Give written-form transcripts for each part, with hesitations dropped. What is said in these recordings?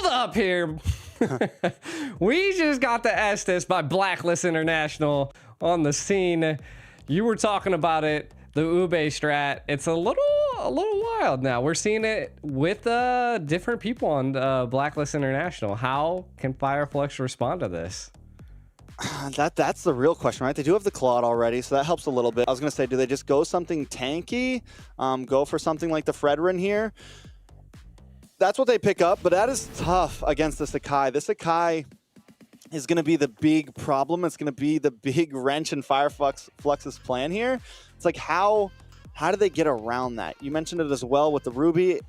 Hold up here. We just got the Estes by Blacklist International on the scene. You were talking about it, the Ube strat. It's a little wild now. We're seeing it with different people on Blacklist International. How can Fireflux respond to this? That's the real question, right? They do have the Claude already, so that helps a little bit. I was going to say, do they just go something tanky? Go for something like the Fredrin here? That's what they pick up, but that is tough against the Sakai. This Sakai is going to be the big problem. It's going to be the big wrench in Fireflux's plan here. It's like, how do they get around that? You mentioned it as well with the Ruby.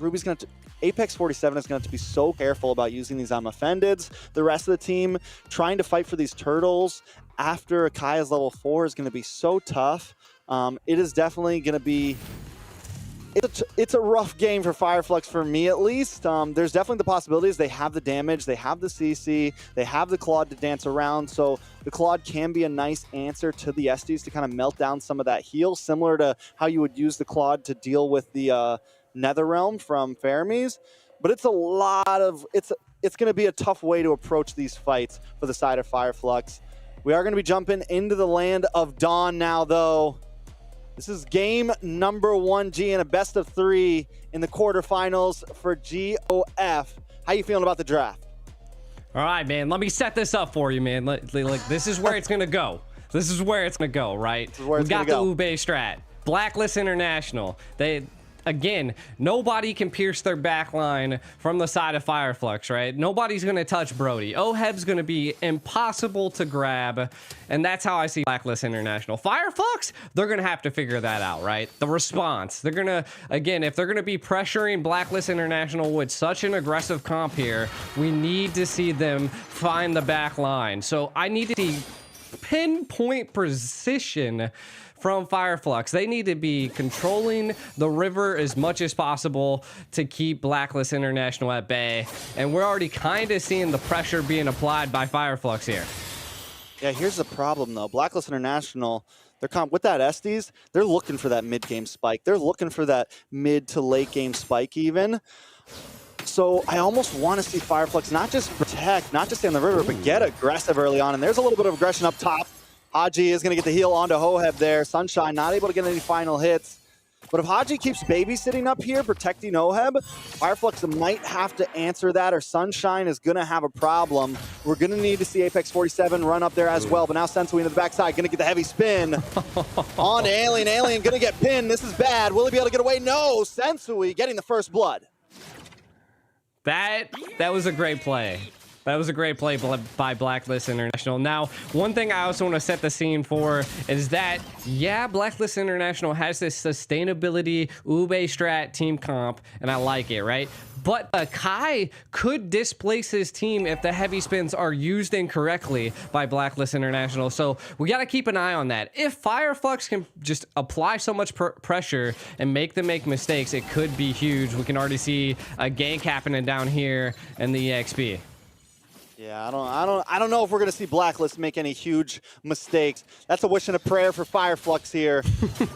Ruby's going to Apex 47 is going to have to be so careful about using these I'm Offendeds. The rest of the team trying to fight for these turtles after Akaya's level 4 is going to be so tough. It is definitely going to be... It's a rough game for Fireflux, for me at least. There's definitely the possibilities. They have the damage, they have the CC, they have the Claude to dance around, so the Claude can be a nice answer to the Estes to kind of melt down some of that heal, similar to how you would use the Claude to deal with the Netherrealm from Fermis. But it's a lot of... It's going to be a tough way to approach these fights for the side of Fireflux. We are going to be jumping into the land of Dawn now, though. This is game number 1G and a best of 3 in the quarterfinals for GOF. How you feeling about the draft? All right, man. Let me set this up for you, man. Like this is where it's gonna go. This is where it's gonna go, right? We got the Ube strat, Blacklist International. Again, nobody can pierce their back line from the side of Fireflux, right? Nobody's going to touch Brody. Oheb's going to be impossible to grab, and that's how I see Blacklist International. Fireflux, they're going to have to figure that out, right? The response. They're going to, again, if they're going to be pressuring Blacklist International with such an aggressive comp here, we need to see them find the back line. So I need to see pinpoint precision from Fireflux. They need to be controlling the river as much as possible to keep Blacklist International at bay. And we're already kind of seeing the pressure being applied by Fireflux here. Yeah, here's the problem, though. Blacklist International, with that Estes, they're looking for that mid-game spike. They're looking for that mid to late-game spike even. So I almost want to see Fireflux not just protect, not just stay on the river, but get aggressive early on. And there's a little bit of aggression up top. Haji is going to get the heal onto Hoheb there. Sunshine not able to get any final hits. But if Haji keeps babysitting up here, protecting Oheb, Fireflux might have to answer that, or Sunshine is going to have a problem. We're going to need to see Apex 47 run up there as well. But now Sensui in the backside, going to get the heavy spin on to Alien. Alien going to get pinned. This is bad. Will he be able to get away? No. Sensui getting the first blood. That was a great play. That was a great play by Blacklist International. Now, one thing I also want to set the scene for is that, yeah, Blacklist International has this sustainability Ube strat team comp, and I like it, right? But Kai could displace his team if the heavy spins are used incorrectly by Blacklist International. So we got to keep an eye on that. If Fireflux can just apply so much pressure and make them make mistakes, it could be huge. We can already see a gank happening down here in the EXP. Yeah, I don't know if we're going to see Blacklist make any huge mistakes. That's a wish and a prayer for Fireflux here.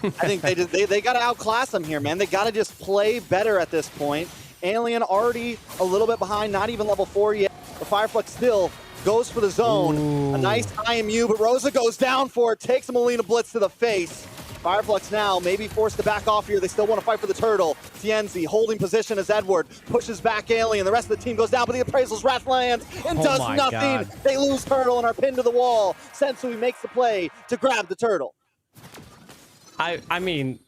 I think they got to outclass them here, man. They got to just play better at this point. Alien already a little bit behind, not even level 4 yet. But Fireflux still goes for the zone. Ooh. A nice IMU, but Rosa goes down for it, takes a Molina Blitz to the face. Fireflux now maybe forced to back off here. They still want to fight for the turtle. Tienzi holding position as Edward pushes back Alien. The rest of the team goes down, but the Appraisal's Wrath lands and does nothing. God. They lose turtle and are pinned to the wall. Sensui makes the play to grab the turtle. I mean,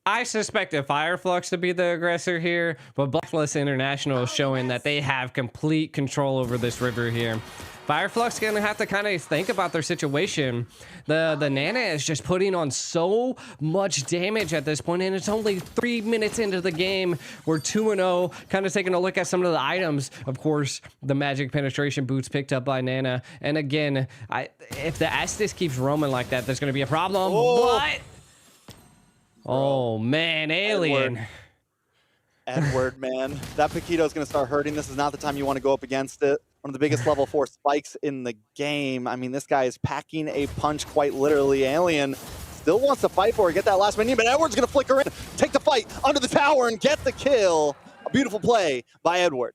I suspected Fireflux to be the aggressor here, but Blacklist International is showing that they have complete control over this river here. Fireflux is going to have to kind of think about their situation. The Nana is just putting on so much damage at this point, and it's only 3 minutes into the game. We're 2-0, kind of taking a look at some of the items. Of course, the magic penetration boots picked up by Nana. And again, if the Estes keeps roaming like that, there's going to be a problem. Oh. But... oh, man, Alien. Edward, man. That Paquito is going to start hurting. This is not the time you want to go up against it. One of the biggest level 4 spikes in the game. I mean, this guy is packing a punch quite literally. Alien still wants to fight for it, get that last minute, but Edward's going to flicker in, take the fight under the tower, and get the kill. A beautiful play by Edward.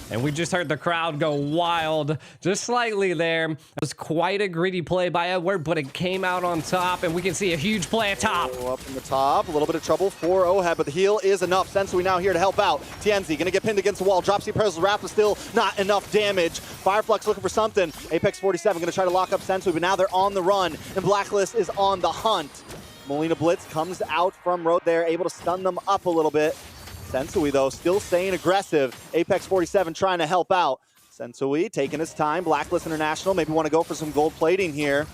And we just heard the crowd go wild just slightly there. It was quite a gritty play by Edward, but it came out on top, and we can see a huge play at top. Oh, up in the top, a little bit of trouble for Oheb, but the heal is enough. Sensui now here to help out. TNZ gonna get pinned against the wall. Dropsy Peril's Wrath, but still not enough damage. Fireflux looking for something. Apex 47 gonna try to lock up Sensui, but now they're on the run, and Blacklist is on the hunt. Molina Blitz comes out from road there, able to stun them up a little bit. Sensui, though, still staying aggressive. Apex 47 trying to help out. Sensui taking his time. Blacklist International maybe want to go for some gold plating here.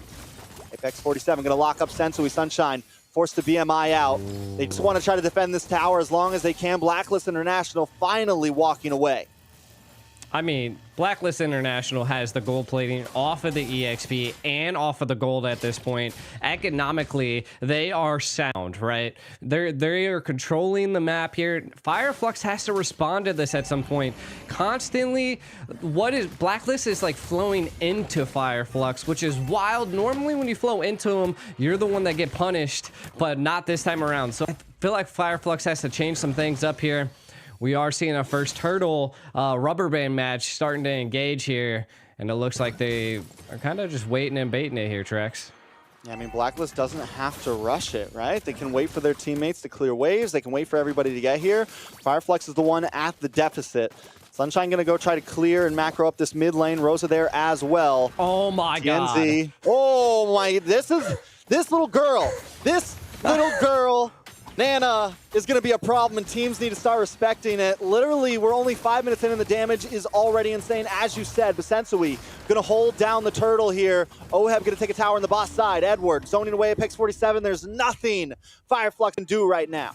Apex 47 going to lock up Sensui. Sunshine forced the BMI out. They just want to try to defend this tower as long as they can. Blacklist International finally walking away. I mean, Blacklist International has the gold plating off of the EXP and off of the gold at this point. Economically, they are sound, right? They are controlling the map here. Fireflux has to respond to this at some point. Constantly, Blacklist is like flowing into Fireflux, which is wild. Normally, when you flow into them, you're the one that get punished, but not this time around. So I feel like Fireflux has to change some things up here. We are seeing a first turtle rubber band match starting to engage here, and it looks like they are kind of just waiting and baiting it here, Trex. Yeah, I mean, Blacklist doesn't have to rush it, right? They can wait for their teammates to clear waves. They can wait for everybody to get here. Fireflux is the one at the deficit. Sunshine gonna go try to clear and macro up this mid lane. Rosa there as well. Oh my TNZ. God. Oh my, this little girl, Nana, is going to be a problem, and teams need to start respecting it. Literally, we're only 5 minutes in, and the damage is already insane, as you said. But Sensui going to hold down the turtle here. Oheb going to take a tower on the boss side. Edward zoning away Apex 47. There's nothing Fireflux can do right now.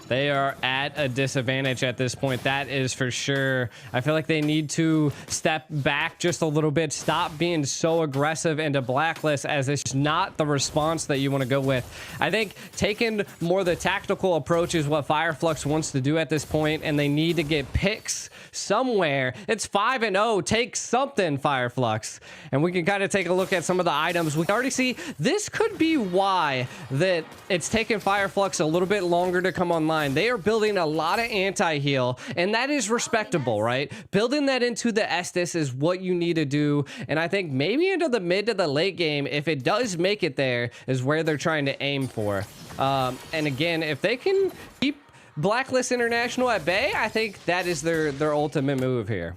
They are at a disadvantage at this point, that is for sure. I feel like they need to step back just a little bit, stop being so aggressive into Blacklist, as it's not the response that you want to go with. I think taking more the tactical approach is what Fireflux wants to do at this point, and they need to get picks somewhere. It's 5-0. Take something, Fireflux. And we can kind of take a look at some of the items. We can already see this could be why that it's taken Fireflux a little bit longer to come online. They are building a lot of anti-heal, and that is respectable, right? Building that into the Estus is what you need to do, and I think maybe into the mid to the late game, if it does make it there, is where they're trying to aim for. And again, if they can keep Blacklist International at bay, I think that is their ultimate move here.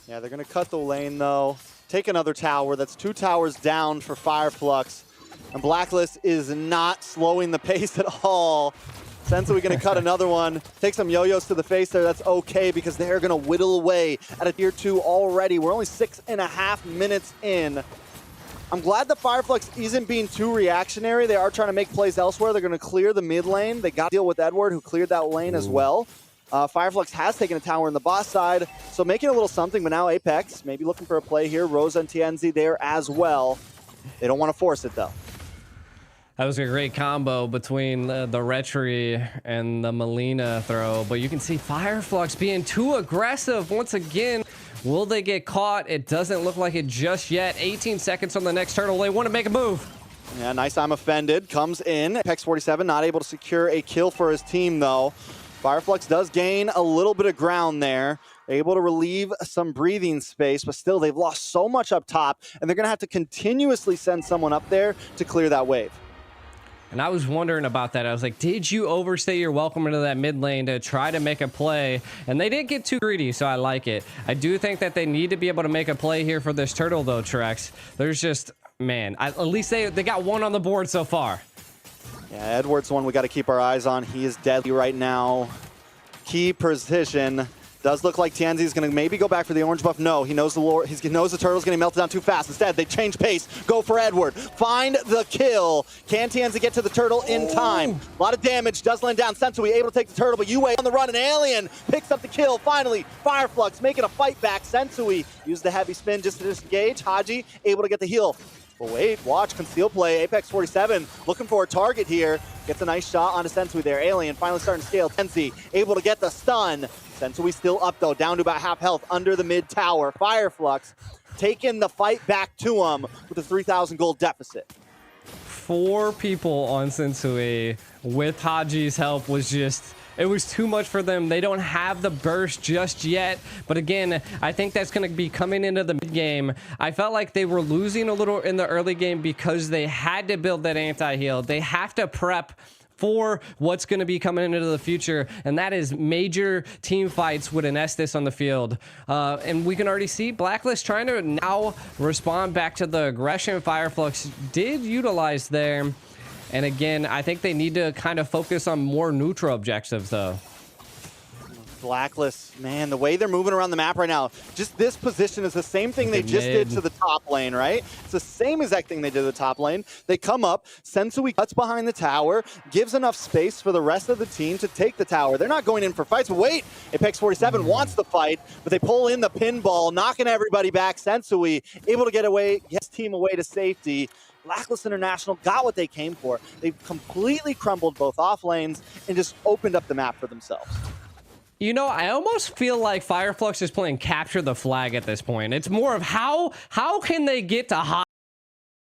Yeah, they're going to cut the lane, though. Take another tower. That's 2 towers down for Fireflux, and Blacklist is not slowing the pace at all. Sensui going to cut another one. Take some yo-yos to the face there. That's okay, because they're going to whittle away at a tier 2 already. We're only 6.5 minutes in. I'm glad that Fireflux isn't being too reactionary. They are trying to make plays elsewhere. They're going to clear the mid lane. They got to deal with Edward, who cleared that lane as well. Fireflux has taken a tower on the boss side, so making a little something, but now Apex maybe looking for a play here. Rosa and TNZ there as well. They don't want to force it, though. That was a great combo between the Retri and the Molina throw, but you can see Fireflux being too aggressive once again. Will they get caught? It doesn't look like it just yet. 18 seconds on the next turtle. They want to make a move. Yeah, nice. I'm offended. Comes in. Apex 47 not able to secure a kill for his team, though. Fireflux does gain a little bit of ground there. Able to relieve some breathing space, but still they've lost so much up top, and they're going to have to continuously send someone up there to clear that wave. And I was wondering about that. I was like, did you overstay your welcome into that mid lane to try to make a play? And they didn't get too greedy, so I like it. I do think that they need to be able to make a play here for this turtle, though, Trex. There's just, man, at least they got one on the board so far. Yeah, Edward's one we got to keep our eyes on. He is deadly right now. Key position. Does look like TNZ is going to maybe go back for the orange buff. No, he knows he knows the turtle's going to melt down too fast. Instead, they change pace. Go for Edward. Find the kill. Can TNZ get to the turtle in time? A lot of damage. Does land down. Sensui able to take the turtle, but UA on the run. An alien picks up the kill. Finally, Fireflux making a fight back. Sensui used the heavy spin just to disengage. Haji able to get the heal. But wait, watch, conceal play. Apex 47 looking for a target here. Gets a nice shot onto Sensui there. Alien finally starting to scale. TNZ able to get the stun. Sensui still up though, down to about half health under the mid tower. Fireflux taking the fight back to him with a 3,000 gold deficit. 4 people on Sensui with Haji's help was just It was too much for them. They don't have the burst just yet. But again, I think that's going to be coming into the mid game. I felt like they were losing a little in the early game because they had to build that anti-heal. They have to prep for what's going to be coming into the future, and that is major team fights with an Estes on the field. And we can already see Blacklist trying to now respond back to the aggression Fireflux did utilize there. And again, I think they need to kind of focus on more neutral objectives, though. Blacklist, man, the way they're moving around the map right now, just this position is the same thing they just did to the top lane, right? It's the same exact thing they did to the top lane. They come up, Sensui cuts behind the tower, gives enough space for the rest of the team to take the tower. They're not going in for fights, but wait, Apex 47 wants the fight, but they pull in the pinball, knocking everybody back. Sensui able to get away, his team away to safety. Blacklist International got what they came for. They completely crumbled both off lanes and just opened up the map for themselves. You know, I almost feel like Fireflux is playing capture the flag at this point. It's more of how can they get to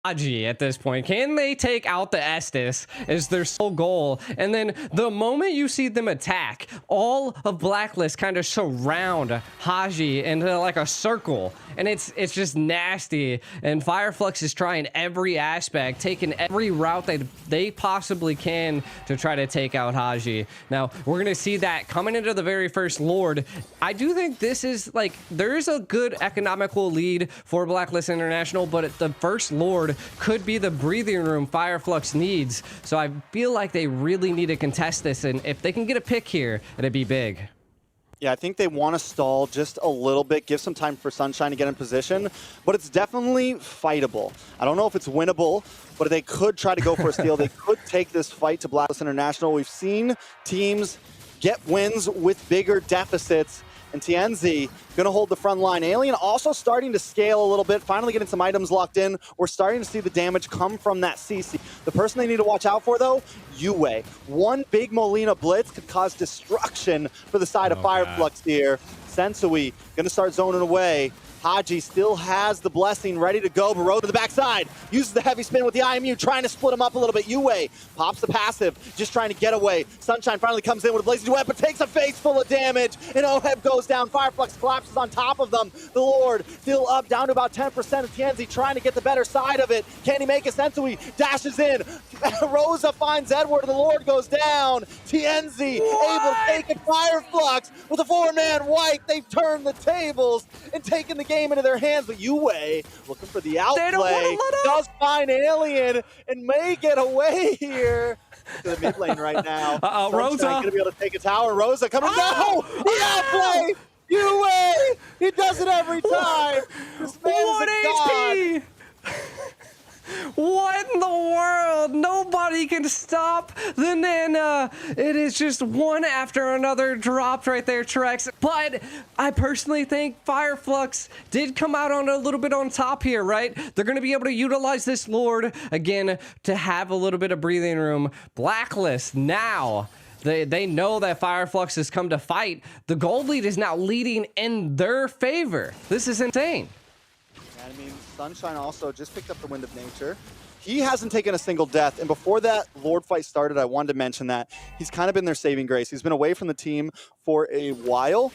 Haji at this point? Can they take out the Estes is their sole goal? And then the moment you see them attack, all of Blacklist kind of surround Haji into like a circle, and it's just nasty. And Fireflux is trying every aspect, taking every route they possibly can to try to take out Haji. Now we're gonna see that coming into the very first Lord. I do think this is like there's a good economical lead for Blacklist International, but the first Lord could be the breathing room Fireflux needs. So I feel like they really need to contest this, and if they can get a pick here, it'd be big. Yeah, I think they want to stall just a little bit, give some time for Sunshine to get in position, but it's definitely fightable. I don't know if it's winnable, but they could try to go for a steal. They could take this fight to Blacklist International. We've seen teams get wins with bigger deficits, and TNZ going to hold the front line. Alien also starting to scale a little bit, finally getting some items locked in. We're starting to see the damage come from that CC. The person they need to watch out for, though, Yue. One big Molina blitz could cause destruction for the side of Fireflux here. Sensui going to start zoning away. Haji still has the blessing ready to go, but Road to the backside. Uses the heavy spin with the IMU, trying to split him up a little bit. Yue pops the passive, just trying to get away. Sunshine finally comes in with a blazing duet, but takes a face full of damage. And Oheb goes down. Fireflux collapses on top of them. The Lord still up, down to about 10% of TNZ, trying to get the better side of it. Can he make a Sensui? Dashes in. Rosa finds Edward, and the Lord goes down. TNZ able to take it. Fireflux with a 4-man wipe. They've turned the tables and taken the game into their hands, but Yue looking for the outplay, does find Alien and may get away here to the mid lane right now. Rosa gonna be able to take a tower. Rosa coming down. The outplay. Yue, he does it every time. This man is a god. What in the world? Nobody can stop the Nana. It is just one after another dropped right there, Trex. But I personally think Fireflux did come out on a little bit on top here, right? They're going to be able to utilize this Lord again to have a little bit of breathing room. Blacklist now. They know that Fireflux has come to fight. The gold lead is now leading in their favor. This is insane. I mean, Sunshine also just picked up the Wind of Nature. He hasn't taken a single death, and before that Lord fight started, I wanted to mention that he's kind of been their saving grace. He's been away from the team for a while,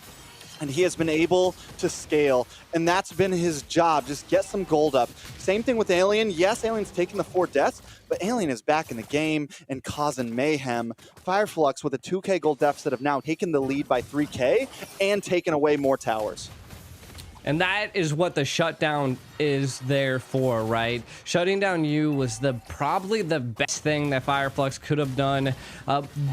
and he has been able to scale, and that's been his job, just get some gold up. Same thing with Alien. Yes, Alien's taking the 4 deaths, but Alien is back in the game and causing mayhem. Fireflux with a 2k gold deficit have now taken the lead by 3k and taken away more towers. And that is what the shutdown is there for, right? Shutting down you was probably the best thing that Fireflux could have done.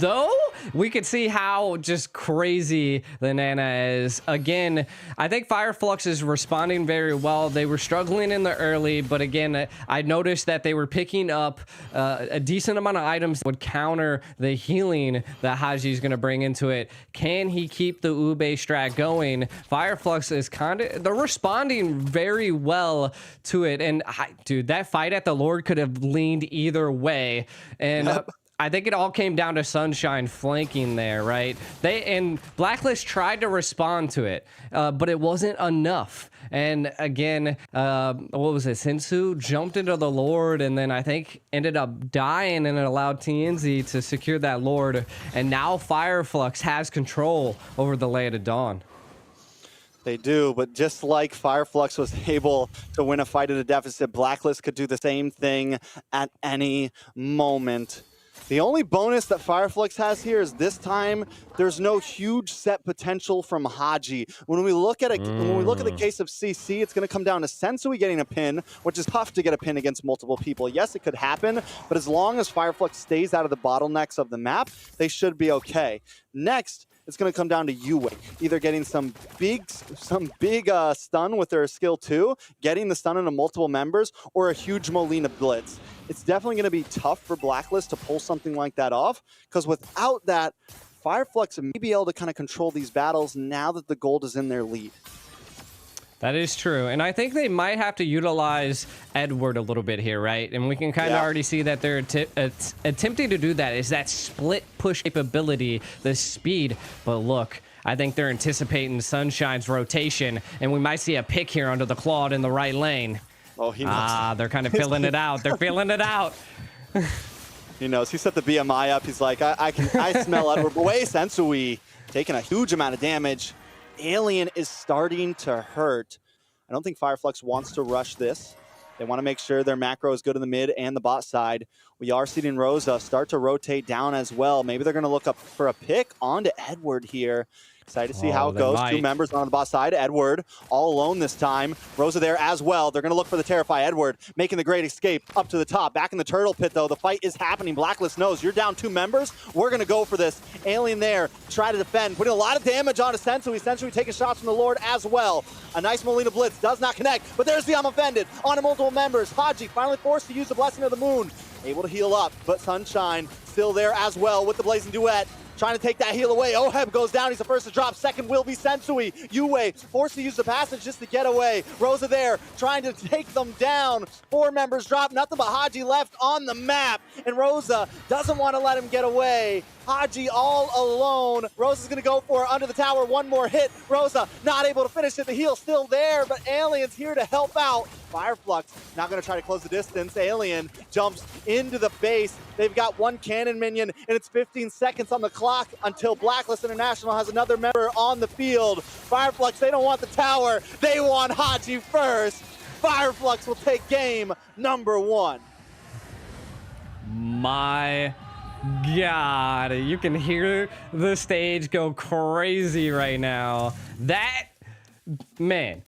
Though we could see how just crazy the Nana is. Again, I think Fireflux is responding very well. They were struggling in the early, but again, I noticed that they were picking up a decent amount of items that would counter the healing that Haji is going to bring into it. Can he keep the Ube strat going? Fireflux is they're responding very well to it. And dude, that fight at the Lord could have leaned either way. And I think it all came down to Sunshine flanking there, right? And Blacklist tried to respond to it, but it wasn't enough. And again, what was it? Sensu jumped into the Lord and then I think ended up dying, and it allowed TNZ to secure that Lord. And now Fireflux has control over the Lay of Dawn. They do, but just like Fireflux was able to win a fight at a deficit, Blacklist could do the same thing at any moment. The only bonus that Fireflux has here is this time there's no huge set potential from Haji. When we look at the case of CC, it's going to come down to Sensui getting a pin, which is tough to get a pin against multiple people. Yes, it could happen, but as long as Fireflux stays out of the bottlenecks of the map, they should be okay. Next, it's going to come down to Yue, either getting some big stun with their skill 2, getting the stun into multiple members, or a huge Molina blitz. It's definitely going to be tough for Blacklist to pull something like that off, because without that, Fireflux may be able to kind of control these battles now that the gold is in their lead. That is true, and I think they might have to utilize Edward a little bit here, right? And we can kind of already see that they're attempting to do that. Is that split push capability, the speed? But look, I think they're anticipating Sunshine's rotation, and we might see a pick here under the Claude in the right lane. Oh, he knows. They're kind of feeling it out. They're feeling it out. He knows. He set the BMI up. He's like, I smell Edward. But wait, Sensui taking a huge amount of damage. Alien is starting to hurt. I don't think Fireflux wants to rush this. They want to make sure their macro is good in the mid and the bot side. We are seeing Rosa start to rotate down as well. Maybe they're going to look up for a pick onto Edward here. Excited to see how it goes. Two members on the bot side. Edward all alone this time. Rosa there as well. They're going to look for the Terrify. Edward making the great escape up to the top. Back in the turtle pit, though. The fight is happening. Blacklist knows you're down 2 members. We're going to go for this. Alien there. Try to defend. Putting a lot of damage onto Sensui. Sensui taking shots from the Lord as well. A nice Molina Blitz. Does not connect. But there's the I'm Offended onto multiple members. Haji finally forced to use the Blessing of the Moon. Able to heal up. But Sunshine still there as well with the Blazing Duet. Trying to take that heal away. Oheb goes down. He's the first to drop. Second will be Sensui. Yue forced to use the passage just to get away. Rosa there trying to take them down. 4 members drop. Nothing but Haji left on the map. And Rosa doesn't want to let him get away. Haji all alone. Rosa's going to go for it under the tower. One more hit. Rosa not able to finish it. The heal still there, but Alien's here to help out. Fireflux not going to try to close the distance. Alien jumps into the base. They've got 1 cannon minion, and it's 15 seconds on the clock until Blacklist International has another member on the field. Fireflux, they don't want the tower. They want Haji first. Fireflux will take game number 1. My God, you can hear the stage go crazy right now. That, man,